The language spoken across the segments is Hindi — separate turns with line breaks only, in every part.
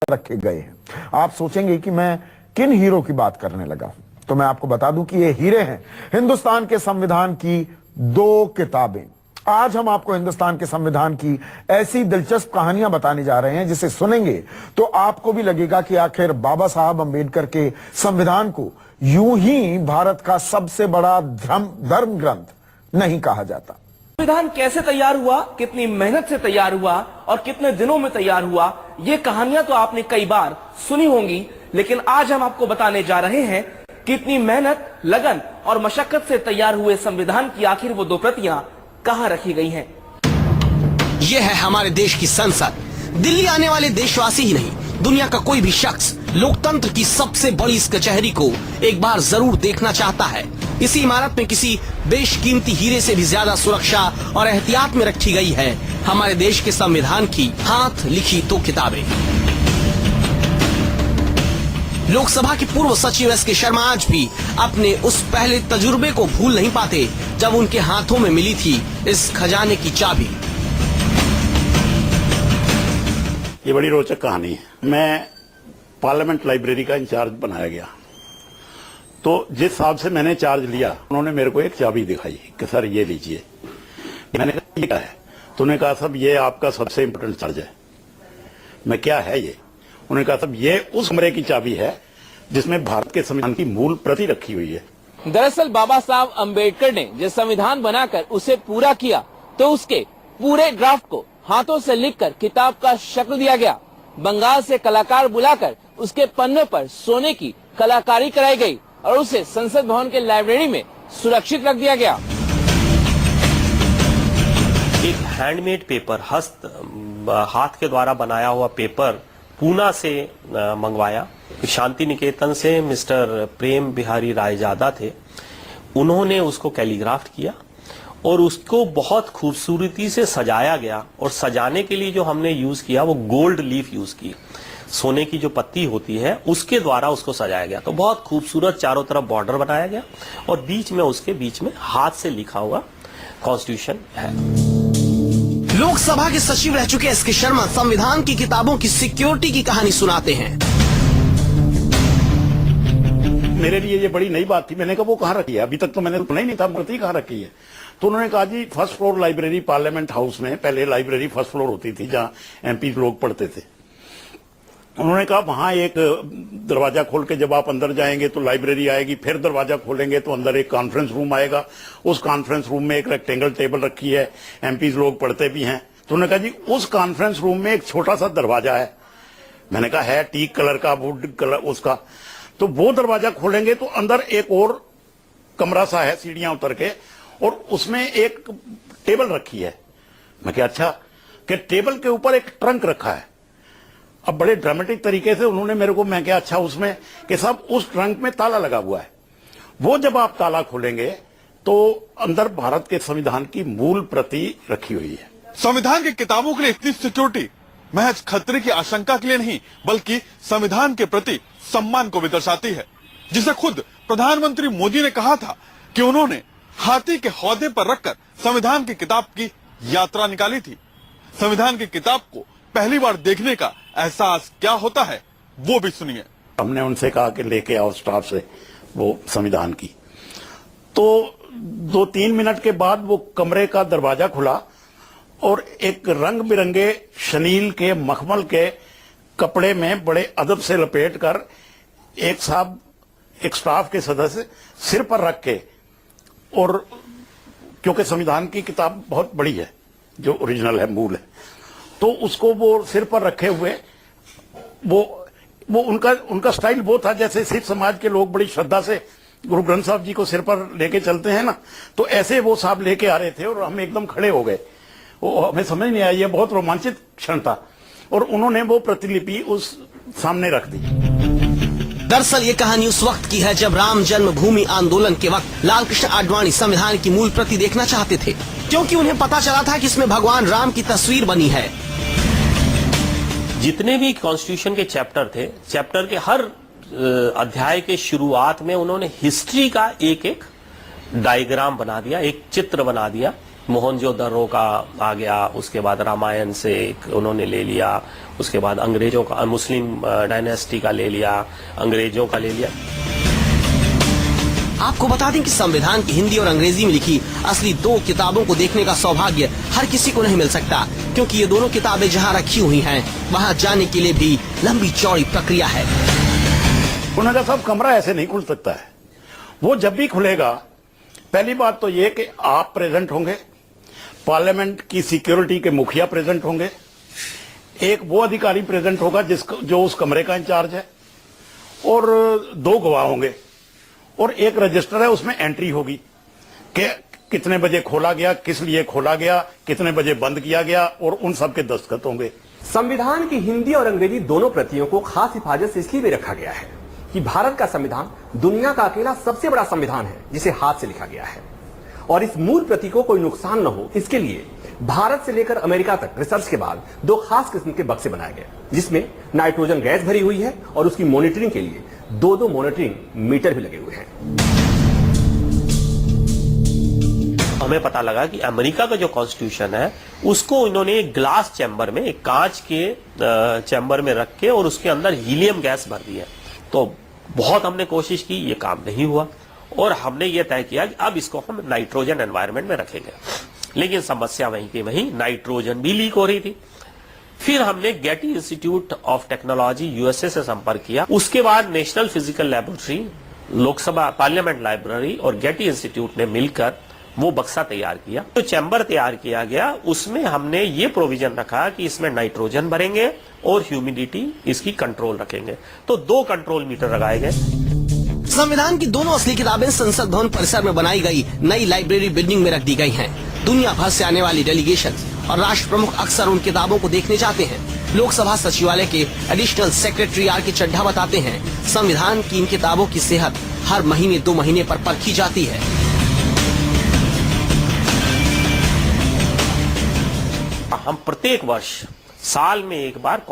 रखे गए हैं। आप सोचेंगे कि मैं किन हीरो की बात करने लगा, तो मैं आपको बता दूं कि ये हीरे हैं हिंदुस्तान के संविधान की 2 किताबें। आज हम आपको हिंदुस्तान के संविधान की ऐसी दिलचस्प कहानियां बताने जा रहे हैं जिसे सुनेंगे तो आपको भी लगेगा कि आखिर बाबा साहब अंबेडकर के संविधान को यूं ही भारत का सबसे बड़ा धर्म ग्रंथ नहीं कहा जाता।
संविधान कैसे तैयार हुआ, कितनी मेहनत से तैयार हुआ और कितने दिनों में तैयार हुआ, ये कहानियां तो आपने कई बार सुनी होंगी, लेकिन आज हम आपको बताने जा रहे हैं कि इतनी मेहनत, लगन और मशक्कत से तैयार हुए संविधान की आखिर वो 2 प्रतियां कहां रखी गई हैं।
यह है हमारे देश की संसद। दिल्ली आने वाले देशवासी ही नहीं, दुनिया का कोई भी शख्स लोकतंत्र की सबसे बड़ी इस कचहरी को एक बार जरूर देखना चाहता है। इसी इमारत में किसी बेशकीमती हीरे से भी ज्यादा सुरक्षा और एहतियात में रखी गई है हमारे देश के संविधान की हाथ लिखी 2 किताबें। लोकसभा के पूर्व सचिव एस के शर्मा आज भी अपने उस पहले तजुर्बे को भूल नहीं पाते जब उनके हाथों में मिली थी इस खजाने की चाबी।
ये बड़ी रोचक कहानी है। मैं पार्लियामेंट लाइब्रेरी का इंचार्ज बनाया गया, तो जिस साहब से मैंने चार्ज लिया उन्होंने मेरे को एक चाबी दिखाई कि सर ये लीजिए। मैंने कहा ये क्या है? तो उन्होंने कहा साहब ये आपका सबसे इम्पोर्टेंट चार्ज है। मैं क्या है ये? उन्होंने कहा साहब ये उस कमरे की चाबी है जिसमें भारत के संविधान की मूल प्रति रखी हुई है।
दरअसल बाबा साहब अंबेडकर ने जब संविधान बनाकर उसे पूरा किया तो उसके पूरे ड्राफ्ट को हाथों से लिखकर किताब का शक्ल दिया गया। बंगाल से कलाकार बुलाकर उसके पन्ने पर सोने की कलाकारी कराई गई और उसे संसद भवन के लाइब्रेरी में सुरक्षित रख दिया गया।
एक हैंडमेड पेपर, हाथ के द्वारा बनाया हुआ पेपर पूना से मंगवाया। शांति निकेतन से मिस्टर प्रेम बिहारी रायजादा थे, उन्होंने उसको कैलीग्राफ्ट किया और उसको बहुत खूबसूरती से सजाया गया। और सजाने के लिए जो हमने यूज किया वो गोल्ड लीफ यूज की, सोने की जो पत्ती होती है उसके द्वारा उसको सजाया गया। तो बहुत खूबसूरत चारों तरफ बॉर्डर बनाया गया और उसके बीच में हाथ से लिखा हुआ कॉन्स्टिट्यूशन है।
लोकसभा के सचिव रह चुके एस के शर्मा संविधान की किताबों की सिक्योरिटी की कहानी सुनाते हैं।
मेरे लिए ये बड़ी नई बात थी। मैंने कहा वो कहाँ रखी है? अभी तक तो मैंने सुना ही नहीं था प्रति कहाँ रखी है। तो उन्होंने कहा जी first floor library parliament house में, पहले लाइब्रेरी फर्स्ट फ्लोर होती थी जहाँ एमपी लोग पढ़ते थे। उन्होंने कहा वहां एक दरवाजा खोल के जब आप अंदर जाएंगे तो लाइब्रेरी आएगी, फिर दरवाजा खोलेंगे तो अंदर एक कॉन्फ्रेंस रूम आएगा। उस कॉन्फ्रेंस रूम में एक रेक्टेंगल टेबल रखी है, एमपी लोग पढ़ते भी हैं। तो उन्होंने कहा जी उस कॉन्फ्रेंस रूम में एक छोटा सा दरवाजा है। मैंने कहा है टीक कलर का, वुड कलर उसका। तो वो दरवाजा खोलेंगे तो अंदर एक और कमरा सा है सीढ़ियां उतर के, और उसमें एक टेबल रखी है। मैं क्या अच्छा कि टेबल के ऊपर एक ट्रंक रखा है। अब बड़े ड्रामेटिक तरीके से उन्होंने मेरे को, मैं क्या अच्छा उसमें कि साहब उस ट्रंक में ताला लगा हुआ है। वो जब आप ताला खोलेंगे तो अंदर भारत के संविधान की मूल प्रति रखी हुई है।
संविधान की किताबों के लिए इतनी सिक्योरिटी महज खतरे की आशंका के लिए नहीं बल्कि संविधान के प्रति सम्मान को भी दर्शाती है, जिसे खुद प्रधानमंत्री मोदी ने कहा था कि उन्होंने हाथी के हौदे पर रखकर संविधान की किताब की यात्रा निकाली थी। संविधान की किताब को पहली बार देखने का एहसास क्या होता है वो भी सुनिए।
हमने उनसे कहा कि लेके आओ स्टाफ से वो संविधान की। तो 2-3 मिनट के बाद वो कमरे का दरवाजा खुला और एक रंग बिरंगे शनील के मखमल के कपड़े में बड़े अदब से लपेट कर एक साहब, एक स्टाफ के सदस्य सिर पर रख के, और क्योंकि संविधान की किताब बहुत बड़ी है जो ओरिजिनल है, मूल है, तो उसको वो सिर पर रखे हुए वो उनका स्टाइल वो था जैसे सिख समाज के लोग बड़ी श्रद्धा से गुरु ग्रंथ साहब जी को सिर पर लेके चलते हैं ना, तो ऐसे वो साहब लेके आ रहे थे और हम एकदम खड़े हो गए। वो हमें समझ नहीं आई, ये बहुत रोमांचित क्षण था। और उन्होंने वो प्रतिलिपि उस सामने रख दी।
दरअसल ये कहानी उस वक्त की है जब राम जन्मभूमि आंदोलन के वक्त लाल कृष्ण आडवाणी संविधान की मूल प्रति देखना चाहते थे, क्योंकि उन्हें पता चला था कि इसमें भगवान राम की तस्वीर बनी है।
जितने भी कॉन्स्टिट्यूशन के चैप्टर थे, चैप्टर के हर अध्याय के शुरुआत में उन्होंने हिस्ट्री का एक एक डायग्राम बना दिया, एक चित्र बना दिया मोहनजोदड़ो का आ गया, उसके बाद रामायण से एक उन्होंने ले लिया, उसके बाद अंग्रेजों का, मुस्लिम डायनेस्टी का ले लिया, अंग्रेजों का ले लिया।
आपको बता दें कि संविधान की हिंदी और अंग्रेजी में लिखी असली 2 किताबों को देखने का सौभाग्य हर किसी को नहीं मिल सकता, क्योंकि ये दोनों किताबें जहां रखी हुई हैं, वहां जाने के लिए भी लंबी चौड़ी प्रक्रिया है।
उन्होंने कहा, सब कमरा ऐसे नहीं खुल सकता है, वो जब भी खुलेगा, पहली बात तो ये कि आप प्रेजेंट होंगे, पार्लियामेंट की सिक्योरिटी के मुखिया प्रेजेंट होंगे, एक वो अधिकारी प्रेजेंट होगा जो उस कमरे का इंचार्ज है, और 2 गवाह होंगे, और एक रजिस्टर है, उसमें एंट्री होगी कि कितने बजे खोला गया, किस लिए खोला गया, कितने बजे बंद किया गया, और उन सब के दस्तखत होंगे।
संविधान की हिंदी और अंग्रेजी दोनों प्रतियों को खास हिफाजत से इसलिए भी रखा गया है कि भारत का संविधान दुनिया का अकेला सबसे बड़ा संविधान है जिसे हाथ से लिखा गया है, और इस मूल प्रति को कोई नुकसान न हो, इसके लिए भारत से लेकर अमेरिका तक रिसर्च के बाद 2 खास किस्म के बक्से बनाए गए, जिसमें नाइट्रोजन गैस भरी हुई है, और उसकी मॉनिटरिंग के लिए 2 मॉनिटरिंग मीटर भी लगे हुए हैं।
हमें पता लगा कि अमेरिका का जो कॉन्स्टिट्यूशन है उसको इन्होंने एक ग्लास चैम्बर में, एक कांच के चैम्बर में रख के और उसके अंदर हीलियम गैस भर दी है। तो बहुत हमने कोशिश की, ये काम नहीं हुआ, और हमने ये तय किया कि अब इसको हम नाइट्रोजन एनवायरनमेंट में रखेंगे। लेकिन समस्या वहीं की वहीं, नाइट्रोजन भी लीक हो रही थी। फिर हमने Getty institute of technology USA से संपर्क किया। उसके बाद national physical laboratory, Lok Sabha parliament library और गेटी इंस्टीट्यूट ने मिलकर वो बक्सा तैयार किया। जो चैम्बर तैयार किया गया उसमें हमने ये प्रोविजन रखा कि इसमें नाइट्रोजन भरेंगे और ह्यूमिडिटी इसकी कंट्रोल रखेंगे। तो 2 कंट्रोल मीटर लगाए गए।
संविधान की दोनों असली किताबें संसद भवन परिसर में बनाई गई नई लाइब्रेरी बिल्डिंग में रख दी गई हैं। दुनिया भर से आने वाली डेलीगेशन और राष्ट्र प्रमुख अक्सर उन किताबों को देखने जाते हैं। लोकसभा सचिवालय के एडिशनल सेक्रेटरी आर के चड्ढा बताते हैं, संविधान की इन किताबों की सेहत हर महीने 2 महीने पर परखी जाती है।
हम प्रत्येक वर्ष साल में एक बार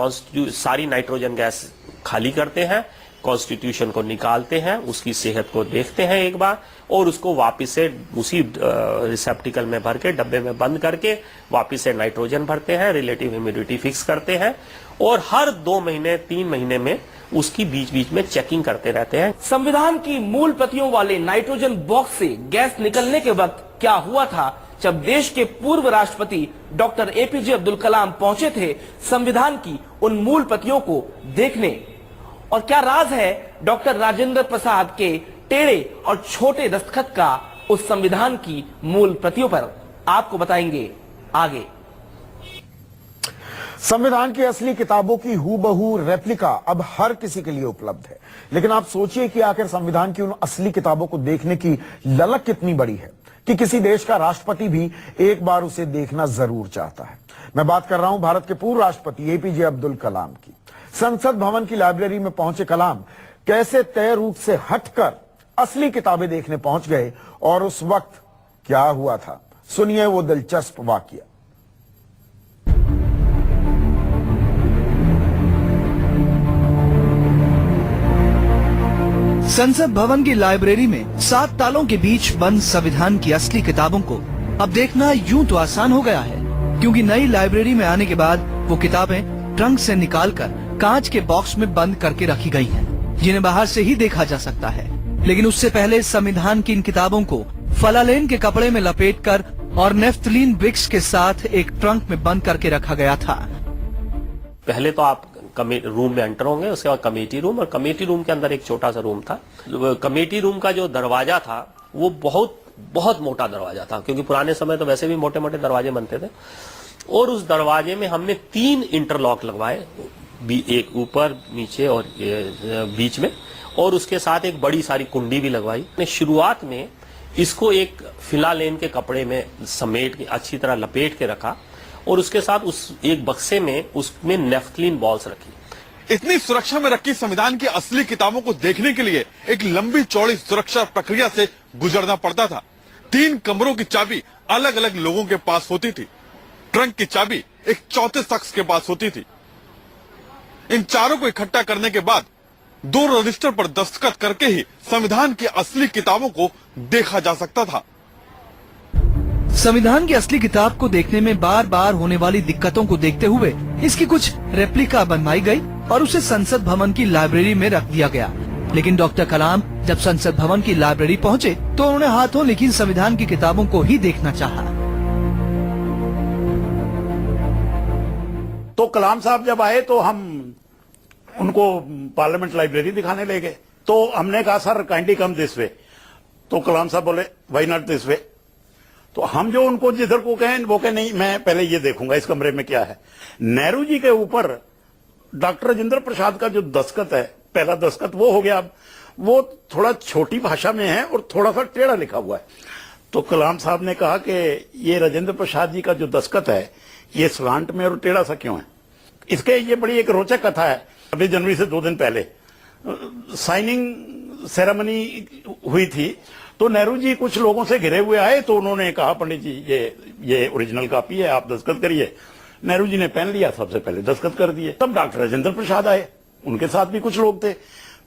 सारी नाइट्रोजन गैस खाली करते हैं, कॉन्स्टिट्यूशन को निकालते हैं, उसकी सेहत को देखते हैं एक बार, और उसको वापस से उसी रिसेप्टिकल में भर के डब्बे में बंद करके वापस से नाइट्रोजन भरते हैं, रिलेटिव ह्यूमिडिटी फिक्स करते हैं, और हर 2 महीने 3 महीने में उसकी बीच बीच में चेकिंग करते रहते हैं।
संविधान की मूल प्रतियों वाले नाइट्रोजन बॉक्स से गैस निकलने के वक्त क्या हुआ था जब देश के पूर्व राष्ट्रपति डॉक्टर एपीजे अब्दुल कलाम पहुंचे थे संविधान की उन मूल प्रतियों को देखने, और क्या राज है डॉक्टर राजेंद्र प्रसाद के टेढ़े और छोटे दस्तखत का उस संविधान की मूल प्रतियों पर, आपको बताएंगे आगे।
संविधान की असली किताबों की हूबहू रेप्लिका अब हर किसी के लिए उपलब्ध है, लेकिन आप सोचिए कि आखिर संविधान की उन असली किताबों को देखने की ललक कितनी बड़ी है कि किसी देश का राष्ट्रपति भी एक बार उसे देखना जरूर चाहता है। मैं बात कर रहा हूं भारत के पूर्व राष्ट्रपति एपीजे अब्दुल कलाम की। संसद भवन की लाइब्रेरी में पहुंचे कलाम कैसे तय रूट से हटकर असली किताबें देखने पहुंच गए, और उस वक्त क्या हुआ था, सुनिए वो दिलचस्प वाकया।
संसद भवन की लाइब्रेरी में 7 तालों के बीच बंद संविधान की असली किताबों को अब देखना यूं तो आसान हो गया है, क्योंकि नई लाइब्रेरी में आने के बाद वो किताबें ट्रंक से निकालकर कांच के बॉक्स में बंद करके रखी गई हैं, जिन्हें बाहर से ही देखा जा सकता है। लेकिन उससे पहले संविधान की इन किताबों को फलालेन के कपड़े में लपेटकर और नेफ्थलीन ब्रिक्स के साथ एक ट्रंक में बंद करके रखा गया था।
पहले तो आप रूम में एंटर होंगे, उसके बाद कमेटी रूम, और कमेटी रूम के अंदर एक छोटा सा रूम था। कमेटी रूम का जो दरवाजा था वो बहुत मोटा दरवाजा था, क्योंकि पुराने समय तो वैसे भी मोटे मोटे दरवाजे बनते थे, और उस दरवाजे में हमने 3 इंटरलॉक लगवाए, एक ऊपर, नीचे और बीच में, और उसके साथ एक बड़ी सारी कुंडी भी लगवाई। शुरुआत में इसको एक फिलालेन के कपड़े में समेट के अच्छी तरह लपेट के रखा, और उसके साथ उस एक बक्से में उसमें नेफ्थलीन बॉल्स रखी।
इतनी सुरक्षा में रखी संविधान की असली किताबों को देखने के लिए एक लंबी चौड़ी सुरक्षा प्रक्रिया से गुजरना पड़ता था। 3 कमरों की चाबी अलग अलग लोगों के पास होती थी। ट्रंक की चाबी एक चौथे शख्स के पास होती थी। इन चारों को इकट्ठा करने के बाद 2 रजिस्टर पर दस्तखत करके ही संविधान की असली किताबों को देखा जा सकता था।
संविधान की असली किताब को देखने में बार बार होने वाली दिक्कतों को देखते हुए इसकी कुछ रेप्लिका बनवाई गई और उसे संसद भवन की लाइब्रेरी में रख दिया गया। लेकिन डॉक्टर कलाम जब संसद भवन की लाइब्रेरी पहुंचे तो उन्होंने हाथों लिखी संविधान की किताबों को ही देखना चाहा।
तो कलाम साहब जब आए तो हम उनको पार्लियामेंट लाइब्रेरी दिखाने ले गए। तो हमने कहा sir kindly come this way. तो कलाम साहब बोले व्हाई नॉट दिस वे। तो हम जो उनको जिधर को कहें वो कहे नहीं, मैं पहले ये देखूंगा इस कमरे में क्या है। नेहरू जी के ऊपर डॉक्टर राजेंद्र प्रसाद का जो दस्तखत है, पहला दस्तखत वो हो गया। अब वो थोड़ा छोटी भाषा में है और थोड़ा सा टेढ़ा लिखा हुआ है। तो कलाम साहब ने कहा कि ये राजेंद्र प्रसाद जी का जो दस्तखत है ये स्लांट में और टेढ़ा सा क्यों है। इसके ये बड़ी एक रोचक कथा है। 26 जनवरी से 2 दिन पहले साइनिंग सेरेमनी हुई थी। तो नेहरू जी कुछ लोगों से घिरे हुए आए तो उन्होंने कहा पंडित जी ये ओरिजिनल कॉपी है, आप दस्तखत करिए। नेहरू जी ने पेन लिया, सबसे पहले दस्तखत कर दिए। तब डॉक्टर राजेंद्र प्रसाद आए, उनके साथ भी कुछ लोग थे।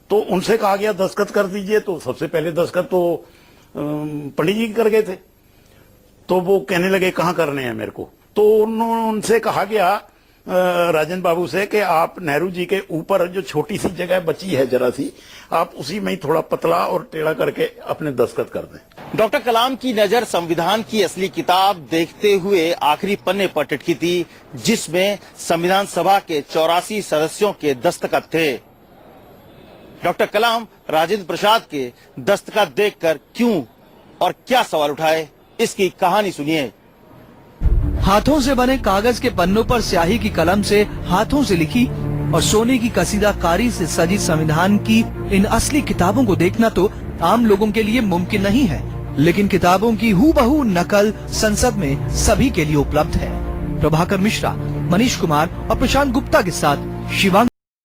तो उनसे कहा गया दस्तखत कर दीजिए। तो सबसे पहले दस्तखत तो पंडित जी कर गए थे। तो वो कहने लगे कहाँ करने हैं मेरे को। तो उनसे कहा गया राजन बाबू से कि आप नेहरू जी के ऊपर जो छोटी सी जगह बची है जरा सी, आप उसी में ही थोड़ा पतला और टेढ़ा करके अपने दस्तखत कर दें।
डॉक्टर कलाम की नजर संविधान की असली किताब देखते हुए आखिरी पन्ने पर टिकी थी, जिसमें संविधान सभा के 84 सदस्यों के दस्तखत थे। डॉक्टर कलाम राजेंद्र प्रसाद के दस्तखत देखकर क्यों और क्या सवाल उठाए, इसकी कहानी सुनिए।
हाथों से बने कागज के पन्नों पर स्याही की कलम से हाथों से लिखी और सोने की कसीदाकारी से सजी संविधान की इन असली किताबों को देखना तो आम लोगों के लिए मुमकिन नहीं है, लेकिन किताबों की हूबहू नकल संसद में सभी के लिए उपलब्ध है। प्रभाकर मिश्रा, मनीष कुमार और प्रशांत गुप्ता के साथ शिवांग।